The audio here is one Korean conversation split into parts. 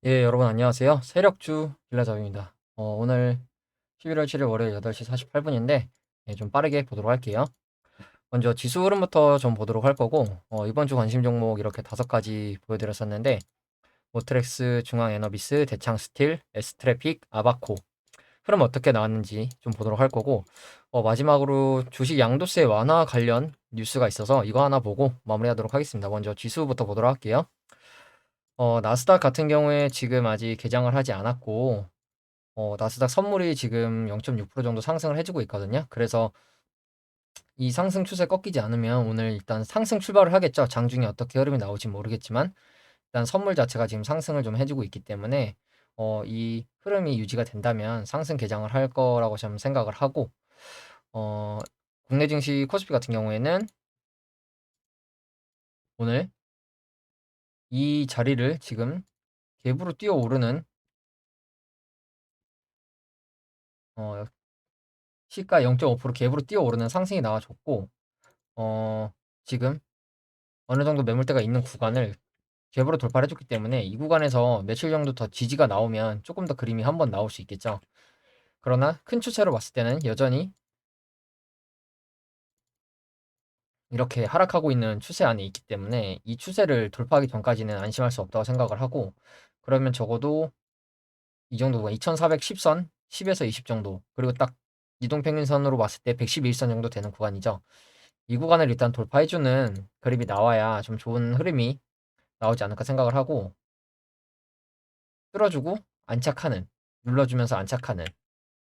예, 여러분 안녕하세요. 세력주 빌라잡입니다. 오늘 11월 7일 월요일 8시 48분인데 좀 빠르게 보도록 할게요. 먼저 지수 흐름부터 좀 보도록 할 거고 이번 주 관심 종목 이렇게 5가지 보여드렸었는데 모트렉스, 중앙에너비스, 대창스틸, S트래픽, 아바코 흐름 어떻게 나왔는지 좀 보도록 할 거고 마지막으로 주식 양도세 완화 관련 뉴스가 있어서 이거 하나 보고 마무리하도록 하겠습니다. 먼저 지수부터 보도록 할게요. 나스닥 같은 경우에 지금 아직 개장을 하지 않았고 나스닥 선물이 지금 0.6% 정도 상승을 해주고 있거든요. 그래서 이 상승 추세 꺾이지 않으면 오늘 일단 상승 출발을 하겠죠. 장중에 어떻게 흐름이 나올지 모르겠지만 일단 선물 자체가 지금 상승을 좀 해주고 있기 때문에 이 흐름이 유지가 된다면 상승 개장을 할 거라고 저는 생각을 하고 어, 국내 증시 코스피 같은 경우에는 오늘 이 자리를 지금 갭으로 뛰어오르는 어, 시가 0.5% 갭으로 뛰어오르는 상승이 나와줬고 어, 지금 어느 정도 매물대가 있는 구간을 갭으로 돌파를 해줬기 때문에 이 구간에서 며칠 정도 더 지지가 나오면 조금 더 그림이 한번 나올 수 있겠죠. 그러나 큰 추세로 봤을 때는 여전히 이렇게 하락하고 있는 추세 안에 있기 때문에 이 추세를 돌파하기 전까지는 안심할 수 없다고 생각을 하고 그러면 적어도 이 정도가 2410선 10에서 20 정도 그리고 딱 이동평균선으로 봤을 때 111선 정도 되는 구간이죠. 이 구간을 일단 돌파해주는 그림이 나와야 좀 좋은 흐름이 나오지 않을까 생각을 하고 뚫어주고 안착하는 눌러주면서 안착하는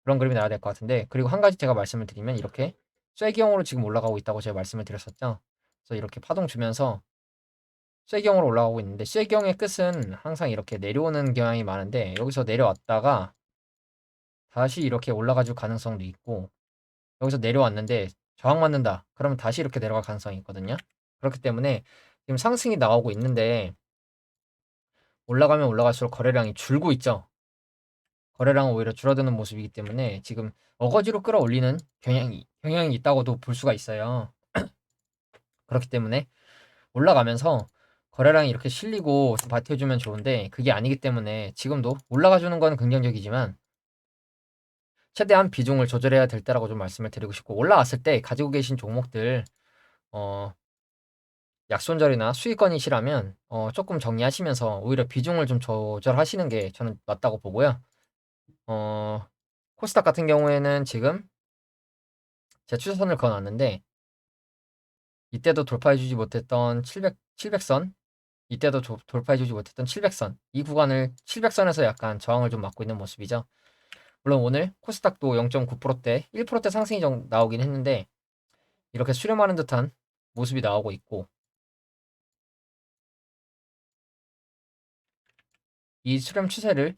그런 그림이 나와야 될 것 같은데 그리고 한 가지 제가 말씀을 드리면 이렇게 쐐기형으로 지금 올라가고 있다고 제가 말씀을 드렸었죠. 그래서 이렇게 파동 주면서 쐐기형으로 올라가고 있는데 쐐기형의 끝은 항상 이렇게 내려오는 경향이 많은데 여기서 내려왔다가 다시 이렇게 올라가줄 가능성도 있고 여기서 내려왔는데 저항 맞는다 그러면 다시 이렇게 내려갈 가능성이 있거든요. 그렇기 때문에 지금 상승이 나오고 있는데 올라가면 올라갈수록 거래량이 줄고 있죠. 거래량은 오히려 줄어드는 모습이기 때문에 지금 어거지로 끌어올리는 경향이 있다고도 볼 수가 있어요. 그렇기 때문에 올라가면서 거래량이 이렇게 실리고 좀 버텨주면 좋은데 그게 아니기 때문에 지금도 올라가주는 건 긍정적이지만 최대한 비중을 조절해야 될 때라고 좀 말씀을 드리고 싶고 올라왔을 때 가지고 계신 종목들 어, 약손절이나 수익권이시라면 조금 정리하시면서 오히려 비중을 좀 조절하시는 게 저는 맞다고 보고요. 어, 코스닥 같은 경우에는 지금 제가 추세선을 그어놨는데 이때도 돌파해주지 못했던 700선 이때도 돌파해주지 못했던 700선 이 구간을 700선에서 약간 저항을 좀 맞고 있는 모습이죠. 물론 오늘 코스닥도 0.9%대 1%대 상승이 좀 나오긴 했는데 이렇게 수렴하는 듯한 모습이 나오고 있고 이 수렴 추세를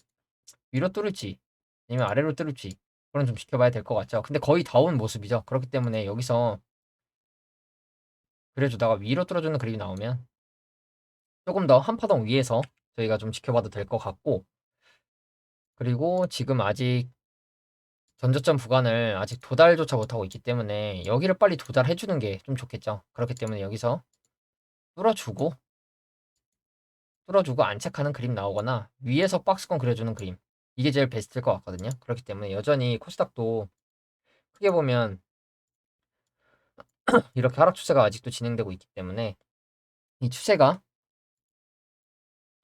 위로 뚫을지 아니면 아래로 뚫을지 그건 좀 지켜봐야 될 것 같죠. 근데 거의 다 온 모습이죠. 그렇기 때문에 여기서 그래주다가 위로 뚫어주는 그림이 나오면 조금 더 한파동 위에서 저희가 좀 지켜봐도 될 것 같고 그리고 지금 아직 전저점 구간을 아직 도달조차 못하고 있기 때문에 여기를 빨리 도달해주는 게 좀 좋겠죠. 그렇기 때문에 여기서 뚫어주고 뚫어주고 안착하는 그림 나오거나 위에서 박스권 그려주는 그림 이게 제일 베스트일 것 같거든요. 그렇기 때문에 여전히 코스닥도 크게 보면 이렇게 하락 추세가 아직도 진행되고 있기 때문에 이 추세가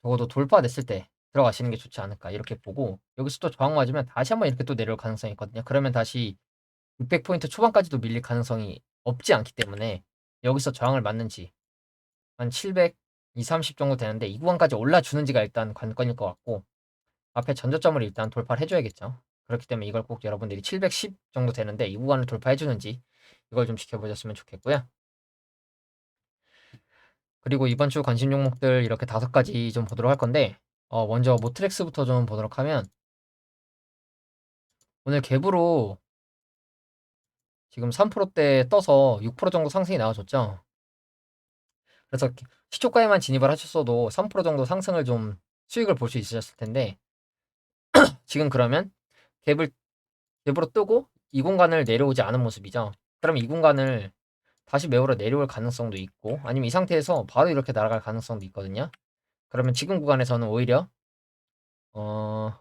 적어도 돌파됐을 때 들어가시는 게 좋지 않을까 이렇게 보고 여기서 또 저항 맞으면 다시 한번 이렇게 또 내려올 가능성이 있거든요. 그러면 다시 600포인트 초반까지도 밀릴 가능성이 없지 않기 때문에 여기서 저항을 맞는지 한 700, 2, 30 정도 되는데 이 구간까지 올라주는지가 일단 관건일 것 같고 앞에 전저점을 일단 돌파를 해줘야겠죠. 그렇기 때문에 이걸 꼭 여러분들이 710 정도 되는데 이 구간을 돌파해주는지 이걸 좀 지켜보셨으면 좋겠고요. 그리고 이번 주 관심 종목들 이렇게 5가지 좀 보도록 할 건데 먼저 모트렉스부터 좀 보도록 하면 오늘 갭으로 지금 3%대 떠서 6% 정도 상승이 나와줬죠. 그래서 시초가에만 진입을 하셨어도 3% 정도 상승을 좀 수익을 볼 수 있으셨을 텐데 지금 그러면 갭을 갭으로 뜨고 이 공간을 내려오지 않은 모습이죠. 그럼 이 공간을 다시 매우러 내려올 가능성도 있고 아니면 이 상태에서 바로 이렇게 날아갈 가능성도 있거든요. 그러면 지금 구간에서는 오히려 어,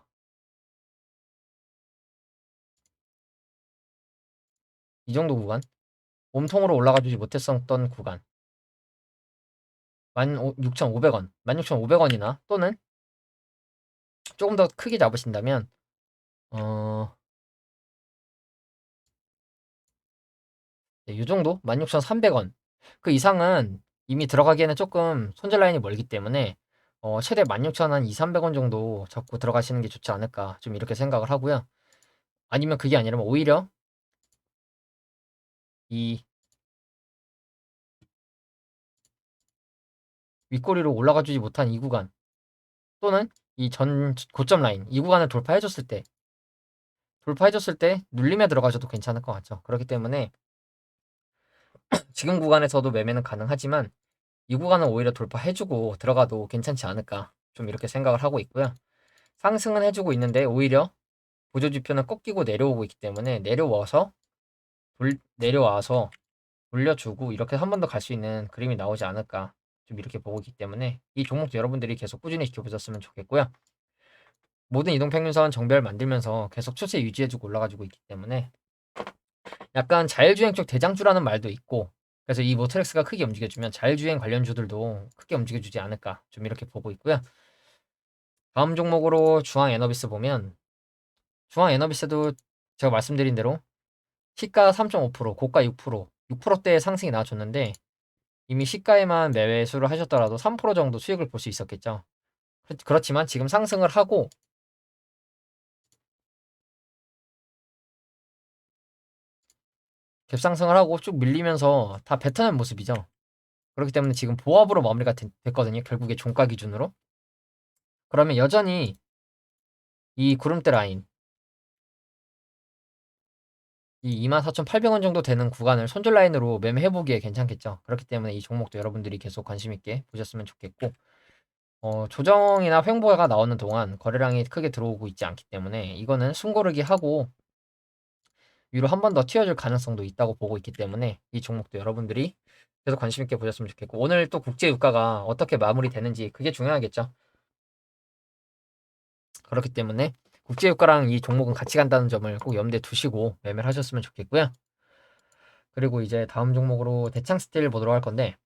이 정도 구간? 몸통으로 올라가 주지 못했었던 구간. 16,500원. 16,500원이나 또는 조금 더 크게 잡으신다면 어, 네, 이 정도? 16,300원. 그 이상은 이미 들어가기에는 조금 손절 라인이 멀기 때문에 최대 16,000원, 2, 300원 정도 잡고 들어가시는 게 좋지 않을까 좀 이렇게 생각을 하고요. 아니면 그게 아니라면 오히려 이 윗꼬리로 올라가 주지 못한 이 구간 또는 이 전 고점 라인 이 구간을 돌파해줬을 때 눌림에 들어가셔도 괜찮을 것 같죠. 그렇기 때문에 지금 구간에서도 매매는 가능하지만 이 구간은 오히려 돌파해주고 들어가도 괜찮지 않을까 좀 이렇게 생각을 하고 있고요. 상승은 해주고 있는데 오히려 보조지표는 꺾이고 내려오고 있기 때문에 내려와서 돌려주고 이렇게 한 번 더 갈 수 있는 그림이 나오지 않을까 좀 이렇게 보고 있기 때문에 이 종목도 여러분들이 계속 꾸준히 지켜보셨으면 좋겠고요. 모든 이동평균선 정배열 만들면서 계속 추세 유지해주고 올라가지고 있기 때문에 약간 자율주행 쪽 대장주라는 말도 있고 그래서 이 모트렉스가 크게 움직여주면 자율주행 관련주들도 크게 움직여주지 않을까 좀 이렇게 보고 있고요. 다음 종목으로 중앙에너비스 보면 중앙에너비스도 제가 말씀드린 대로 시가 3.5%, 고가 6%, 6%대의 상승이 나와줬는데 이미 시가에만 매수를 하셨더라도 3% 정도 수익을 볼 수 있었겠죠. 그렇지만 지금 상승을 하고 갭상승을 하고 쭉 밀리면서 다 뱉어낸 모습이죠. 그렇기 때문에 지금 보합으로 마무리가 됐거든요. 결국에 종가 기준으로. 그러면 여전히 이 구름대 라인 이 24,800원 정도 되는 구간을 손절 라인으로 매매해보기에 괜찮겠죠. 그렇기 때문에 이 종목도 여러분들이 계속 관심 있게 보셨으면 좋겠고 조정이나 횡보가 나오는 동안 거래량이 크게 들어오고 있지 않기 때문에 이거는 숨고르기 하고 위로 한 번 더 튀어줄 가능성도 있다고 보고 있기 때문에 이 종목도 여러분들이 계속 관심 있게 보셨으면 좋겠고 오늘 또 국제 유가가 어떻게 마무리되는지 그게 중요하겠죠. 그렇기 때문에 국제 유가랑 이 종목은 같이 간다는 점을 꼭 염두에 두시고 매매를 하셨으면 좋겠고요. 그리고 이제 다음 종목으로 대창 스틸 보도록 할 건데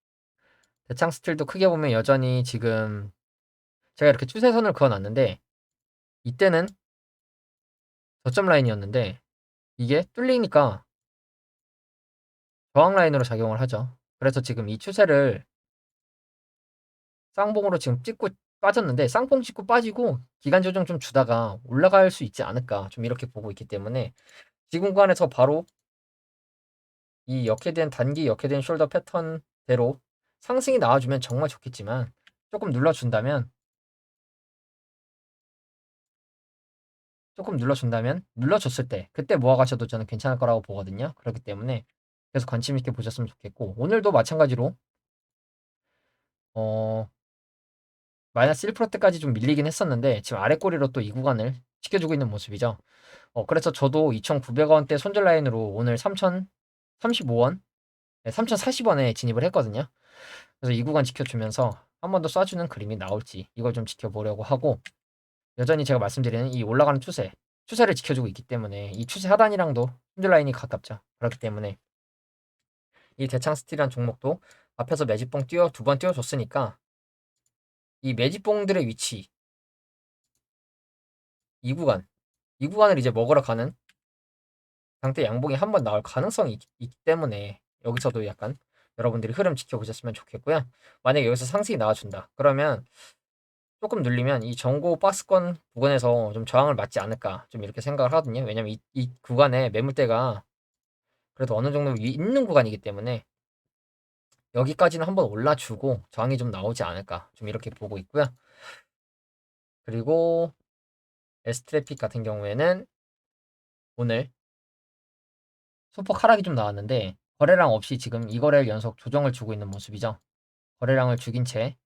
대창 스틸도 크게 보면 여전히 지금 제가 이렇게 추세선을 그어놨는데 이때는 저점 라인이었는데 이게 뚫리니까 저항 라인으로 작용을 하죠. 그래서 지금 이 추세를 쌍봉으로 지금 찍고 빠졌는데 쌍봉 찍고 빠지고 기간 조정 좀 주다가 올라갈 수 있지 않을까 좀 이렇게 보고 있기 때문에 지금 구간에서 바로 이 단기 역회된 숄더 패턴대로 상승이 나와주면 정말 좋겠지만 조금 눌러준다면 눌러줬을 때 그때 모아가셔도 저는 괜찮을 거라고 보거든요. 그렇기 때문에 계속 관심 있게 보셨으면 좋겠고 오늘도 마찬가지로 어 마이너스 1%대까지 좀 밀리긴 했었는데 지금 아래 꼬리로 또 이 구간을 지켜주고 있는 모습이죠. 그래서 저도 2,900원대 손절 라인으로 오늘 3,035원, 네, 3,040원에 진입을 했거든요. 그래서 이 구간 지켜주면서 한 번 더 쏴주는 그림이 나올지 이걸 좀 지켜보려고 하고 여전히 제가 말씀드리는 이 올라가는 추세를 지켜주고 있기 때문에 이 추세 하단이랑도 손절 라인이 가깝죠. 그렇기 때문에 이 대창 스틸이란 종목도 앞에서 매집봉 두 번 띄워줬으니까 이 매집봉들의 위치 이 구간 이 구간을 이제 먹으러 가는 장대 양봉이 한 번 나올 가능성이 있기 때문에 여기서도 약간 여러분들이 흐름 지켜보셨으면 좋겠고요. 만약에 여기서 상승이 나와준다. 그러면 조금 눌리면 이 전고 박스권 부근에서 좀 저항을 맞지 않을까 좀 이렇게 생각을 하거든요. 왜냐면 이 구간에 매물대가 그래도 어느 정도 있는 구간이기 때문에 여기까지는 한번 올라주고 저항이 좀 나오지 않을까 좀 이렇게 보고 있고요. 그리고 S트래픽 같은 경우에는 오늘 소폭 하락이 좀 나왔는데 거래량 없이 지금 이 거래일 연속 조정을 주고 있는 모습이죠. 거래량을 죽인 채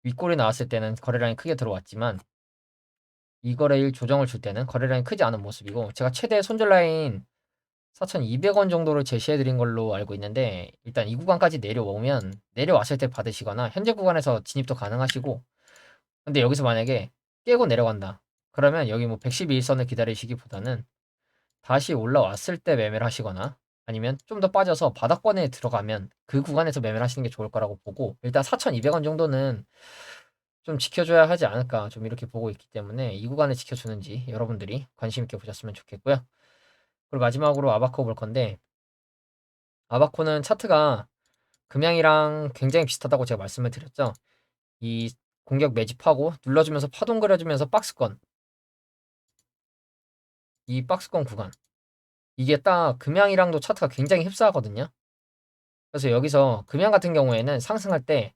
윗골이 나왔을 때는 거래량이 크게 들어왔지만 이 거래일 조정을 줄 때는 거래량이 크지 않은 모습이고 제가 최대 손절 라인 4,200원 정도를 제시해 드린 걸로 알고 있는데 일단 이 구간까지 내려왔을 때 받으시거나 현재 구간에서 진입도 가능하시고 근데 여기서 만약에 깨고 내려간다. 그러면 여기 뭐 112일선을 기다리시기보다는 다시 올라왔을 때 매매를 하시거나 아니면 좀 더 빠져서 바닥권에 들어가면 그 구간에서 매매를 하시는 게 좋을 거라고 보고 일단 4,200원 정도는 좀 지켜줘야 하지 않을까 좀 이렇게 보고 있기 때문에 이 구간을 지켜주는지 여러분들이 관심 있게 보셨으면 좋겠고요. 그리고 마지막으로 아바코 볼 건데 아바코는 차트가 금양이랑 굉장히 비슷하다고 제가 말씀을 드렸죠. 이 공격 매집하고 눌러주면서 파동 그려주면서 박스권 이 박스권 구간 이게 딱 금양이랑도 차트가 굉장히 흡사하거든요. 그래서 여기서 금양 같은 경우에는 상승할 때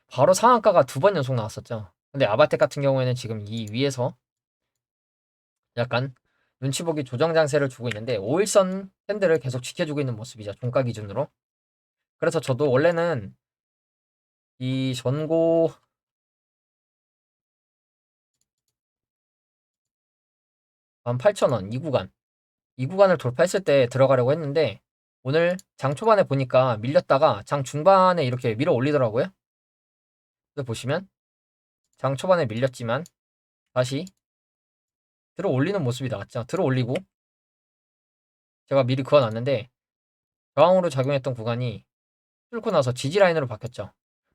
바로 상한가가 2번 연속 나왔었죠. 근데 아바텍 같은 경우에는 지금 이 위에서 약간 눈치 보기 조정 장세를 주고 있는데 5일선 밴드를 계속 지켜주고 있는 모습이죠. 종가 기준으로. 그래서 저도 원래는 이 전고 18,000원 이 구간을 돌파했을 때 들어가려고 했는데 오늘 장 초반에 보니까 밀렸다가 장 중반에 이렇게 밀어 올리더라고요. 그래서 보시면 장 초반에 밀렸지만 다시 들어 올리는 모습이 나왔죠. 들어 올리고 제가 미리 그어놨는데 저항으로 작용했던 구간이 뚫고 나서 지지 라인으로 바뀌었죠.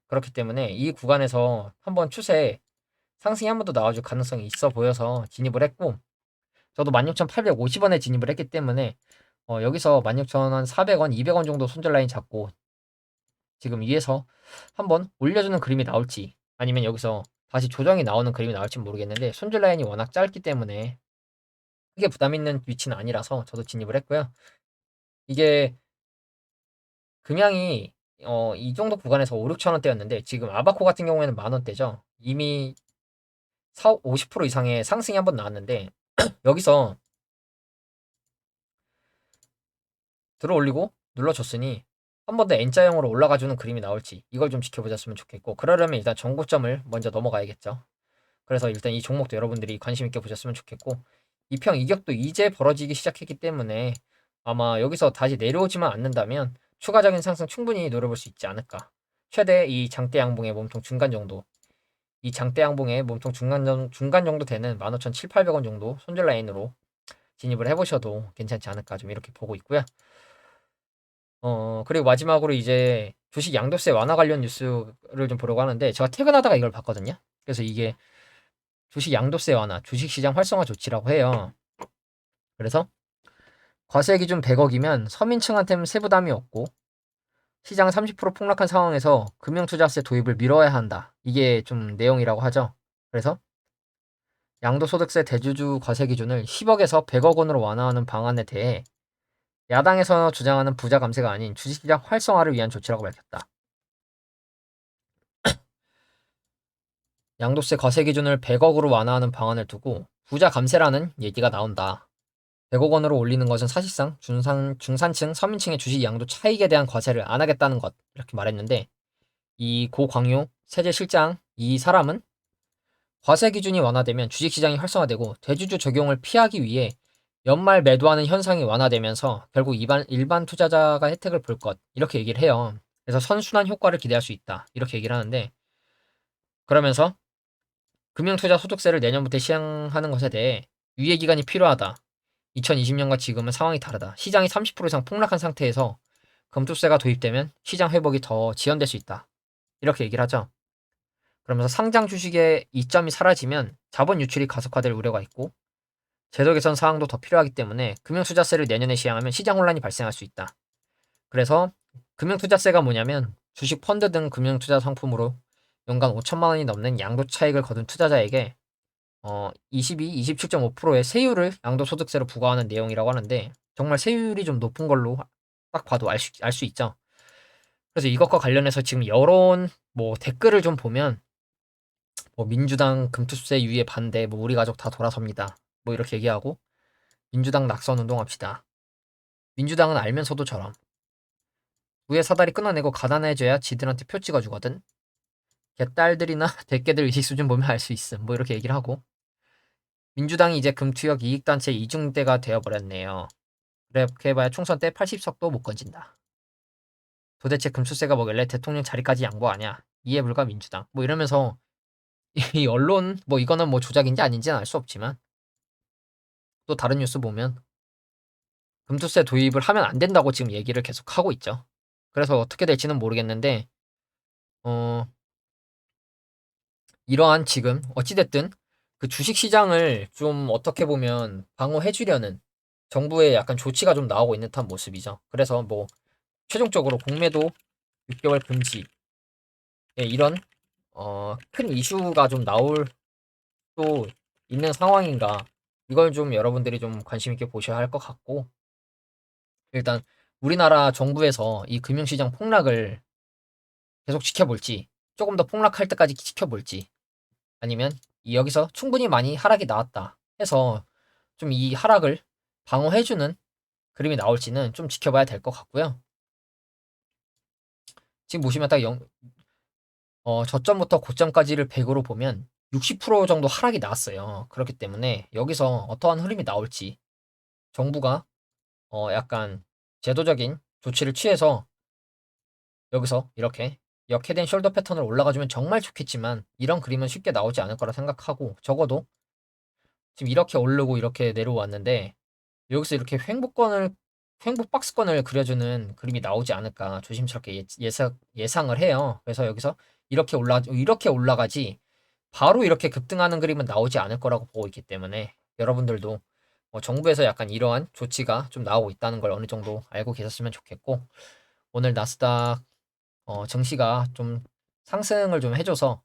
그렇기 때문에 이 구간에서 한번 추세 상승이 한 번 더 나와줄 가능성이 있어 보여서 진입을 했고 저도 16,850원에 진입을 했기 때문에 여기서 16,400원, 200원 정도 손절 라인 잡고 지금 위에서 한번 올려주는 그림이 나올지 아니면 여기서 다시 조정이 나오는 그림이 나올지 모르겠는데 손절 라인이 워낙 짧기 때문에 크게 부담 있는 위치는 아니라서 저도 진입을 했고요. 이게 금양이 이 정도 구간에서 5, 6천 원대였는데 지금 아바코 같은 경우에는 만 원대죠. 이미 50% 이상의 상승이 한번 나왔는데 여기서 들어 올리고 눌러줬으니 한 번 더 N자형으로 올라가주는 그림이 나올지 이걸 좀 지켜보셨으면 좋겠고 그러려면 일단 전고점을 먼저 넘어가야겠죠. 그래서 일단 이 종목도 여러분들이 관심 있게 보셨으면 좋겠고 이평 이격도 이제 벌어지기 시작했기 때문에 아마 여기서 다시 내려오지만 않는다면 추가적인 상승 충분히 노려볼 수 있지 않을까. 최대 이 장대 양봉의 몸통 중간 정도 이 장대 양봉의 몸통 중간 정도 되는 15,700원 정도 손절 라인으로 진입을 해보셔도 괜찮지 않을까 좀 이렇게 보고 있고요. 그리고 마지막으로 이제 주식 양도세 완화 관련 뉴스를 좀 보려고 하는데 제가 퇴근하다가 이걸 봤거든요. 그래서 이게 주식 양도세 완화, 주식시장 활성화 조치라고 해요. 그래서 과세 기준 100억이면 서민층한테는 세부담이 없고 시장 30% 폭락한 상황에서 금융투자세 도입을 미뤄야 한다. 이게 좀 내용이라고 하죠. 그래서 양도소득세 대주주 과세 기준을 10억에서 100억 원으로 완화하는 방안에 대해 야당에서 주장하는 부자 감세가 아닌 주식시장 활성화를 위한 조치라고 밝혔다. 양도세 과세 기준을 100억으로 완화하는 방안을 두고 부자 감세라는 얘기가 나온다. 100억 원으로 올리는 것은 사실상 중산층, 서민층의 주식 양도 차익에 대한 과세를 안 하겠다는 것 이렇게 말했는데 이 고광유 세제실장 이 사람은 과세 기준이 완화되면 주식시장이 활성화되고 대주주 적용을 피하기 위해 연말 매도하는 현상이 완화되면서 결국 일반 투자자가 혜택을 볼 것 이렇게 얘기를 해요. 그래서 선순환 효과를 기대할 수 있다 이렇게 얘기를 하는데 그러면서 금융투자 소득세를 내년부터 시행하는 것에 대해 유예 기간이 필요하다. 2020년과 지금은 상황이 다르다. 시장이 30% 이상 폭락한 상태에서 금투세가 도입되면 시장 회복이 더 지연될 수 있다. 이렇게 얘기를 하죠. 그러면서 상장 주식의 이점이 사라지면 자본 유출이 가속화될 우려가 있고 제도 개선 사항도 더 필요하기 때문에 금융투자세를 내년에 시행하면 시장 혼란이 발생할 수 있다. 그래서 금융투자세가 뭐냐면 주식 펀드 등 금융투자 상품으로 연간 5천만 원이 넘는 양도 차익을 거둔 투자자에게 27.5%의 세율을 양도소득세로 부과하는 내용이라고 하는데 정말 세율이 좀 높은 걸로 딱 봐도 알 수 있죠. 그래서 이것과 관련해서 지금 여론 뭐 댓글을 좀 보면 뭐 민주당 금투세 유예 반대 뭐 우리 가족 다 돌아섭니다. 뭐 이렇게 얘기하고 민주당 낙선 운동합시다. 민주당은 알면서도 저럼 부의 사다리 끊어내고 가난해져야 지들한테 표 찍어주거든. 개딸들이나 대개들 의식 수준 보면 알 수 있음. 뭐 이렇게 얘기를 하고 민주당이 이제 금투역 이익단체 이중대가 되어버렸네요. 그렇게 해봐야 총선 때 80석도 못 건진다. 도대체 금수세가 뭐길래 대통령 자리까지 양보하냐. 이해 불가 민주당. 뭐 이러면서 이 언론 뭐 이거는 뭐 조작인지 아닌지는 알 수 없지만 또 다른 뉴스 보면 금투세 도입을 하면 안 된다고 지금 얘기를 계속 하고 있죠. 그래서 어떻게 될지는 모르겠는데 어 이러한 지금 어찌 됐든 그 주식 시장을 좀 어떻게 보면 방어해 주려는 정부의 약간 조치가 좀 나오고 있는 듯한 모습이죠. 그래서 뭐 최종적으로 공매도 6개월 금지 이런 큰 이슈가 좀 나올 또 있는 상황인가 이걸 좀 여러분들이 좀 관심 있게 보셔야 할 것 같고 일단 우리나라 정부에서 이 금융시장 폭락을 계속 지켜볼지 조금 더 폭락할 때까지 지켜볼지 아니면 여기서 충분히 많이 하락이 나왔다 해서 좀 이 하락을 방어해주는 그림이 나올지는 좀 지켜봐야 될 것 같고요. 지금 보시면 딱 저점부터 고점까지를 100으로 보면 60% 정도 하락이 나왔어요. 그렇기 때문에 여기서 어떠한 흐름이 나올지 정부가 약간 제도적인 조치를 취해서 여기서 이렇게 역해된 숄더 패턴을 올라가주면 정말 좋겠지만 이런 그림은 쉽게 나오지 않을 거라 생각하고 적어도 지금 이렇게 오르고 이렇게 내려왔는데 여기서 이렇게 횡보 박스권을 그려주는 그림이 나오지 않을까 조심스럽게 예상을 해요. 그래서 여기서 이렇게 올라가지 바로 이렇게 급등하는 그림은 나오지 않을 거라고 보고 있기 때문에 여러분들도 정부에서 약간 이러한 조치가 좀 나오고 있다는 걸 어느 정도 알고 계셨으면 좋겠고 오늘 나스닥 증시가 좀 상승을 좀 해줘서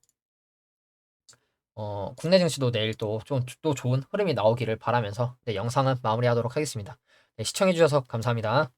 국내 증시도 내일 또 좋은 흐름이 나오기를 바라면서 네, 영상은 마무리하도록 하겠습니다. 네, 시청해주셔서 감사합니다.